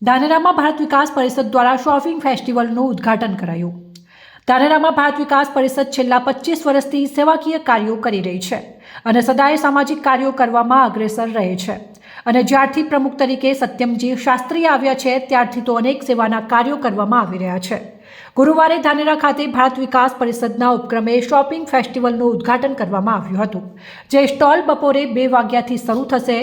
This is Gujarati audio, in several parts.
ધાનેરામાં ભારત વિકાસ પરિષદ દ્વારા શોપિંગ ફેસ્ટિવલનું ઉદ્ઘાટન કરાયું। ધાનેરામાં ભારત વિકાસ પરિષદ છેલ્લા 25 વર્ષથી સેવાકીય કાર્યો કરી રહી છે અને સદાય સામાજિક કાર્યો કરવામાં અગ્રેસર રહે છે અને જ્યારથી પ્રમુખ તરીકે સત્યમજી શાસ્ત્રી આવ્યા છે ત્યારથી તો અનેક સેવાના કાર્યો કરવામાં આવી રહ્યા છે। ગુરુવારે ધાનેરા ખાતે ભારત વિકાસ પરિષદના ઉપક્રમે શોપિંગ ફેસ્ટિવલનું ઉદ્ઘાટન કરવામાં આવ્યું હતું, જે સ્ટોલ બપોરે 2 વાગ્યાથી શરૂ થશે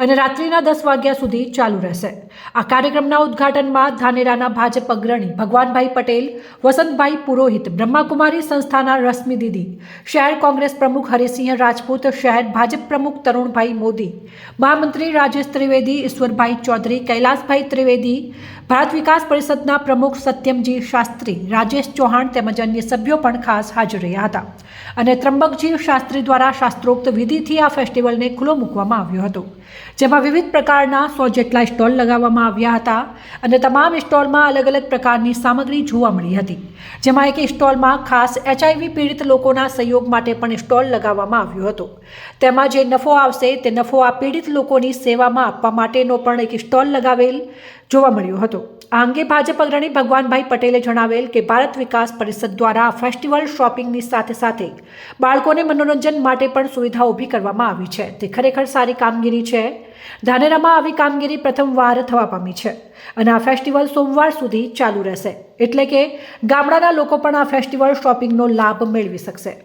અને રાત્રિના 10 વાગ્યા સુધી ચાલુ રહેશે। આ કાર્યક્રમના ઉદ્ઘાટનમાં ધાનેરાના ભાજપ અગ્રણી ભગવાનભાઈ પટેલ, વસંતભાઈ પુરોહિત, બ્રહ્માકુમારી સંસ્થાના રશ્મિ દીદી, શહેર કોંગ્રેસ પ્રમુખ હરિસિંહ રાજપૂત, શહેર ભાજપ પ્રમુખ તરુણભાઈ મોદી, મહામંત્રી રાજેશ ત્રિવેદી, ઈશ્વરભાઈ ચૌધરી, કૈલાસભાઈ ત્રિવેદી, ભારત વિકાસ પરિષદના પ્રમુખ સત્યમજી શાસ્ત્રી, રાજેશ ચૌહાણ તેમજ અન્ય સભ્યો પણ ખાસ હાજર રહ્યા હતા અને ત્રંબકજી શાસ્ત્રી દ્વારા શાસ્ત્રોક્ત વિધિથી આ ફેસ્ટિવલને ખુલ્લો મૂકવામાં આવ્યો હતો, જેમાં વિવિધ પ્રકારના 100 જેટલા સ્ટોલ લગાવવામાં આવ્યા હતા અને તમામ સ્ટોલમાં અલગ અલગ પ્રકારની સામગ્રી જોવા મળી હતી, જેમાં એક સ્ટોલમાં ખાસ HIV પીડિત લોકોના સહયોગ માટે પણ સ્ટોલ લગાવવામાં આવ્યો હતો। તેમાં જે નફો આવશે તે નફો આ પીડિત લોકોની સેવામાં આપવા માટેનો પણ એક સ્ટોલ લગાવેલ જોવા મળ્યો હતો। આ અંગે ભાજપ અગ્રણી ભગવાનભાઈ પટેલે જણાવેલ કે ભારત વિકાસ પરિષદ દ્વારા ફેસ્ટિવલ શોપિંગની સાથે સાથે બાળકોને મનોરંજન માટે પણ સુવિધા ઊભી કરવામાં આવી છે, તે ખરેખર સારી કામગીરી છે। ધાનેરામાં આવી કામગીરી પ્રથમવાર થવા પામી છે અને આ ફેસ્ટિવલ સોમવાર સુધી ચાલુ રહેશે, એટલે કે ગામડાના લોકો પણ આ ફેસ્ટિવલ શોપિંગનો લાભ મેળવી શકશે।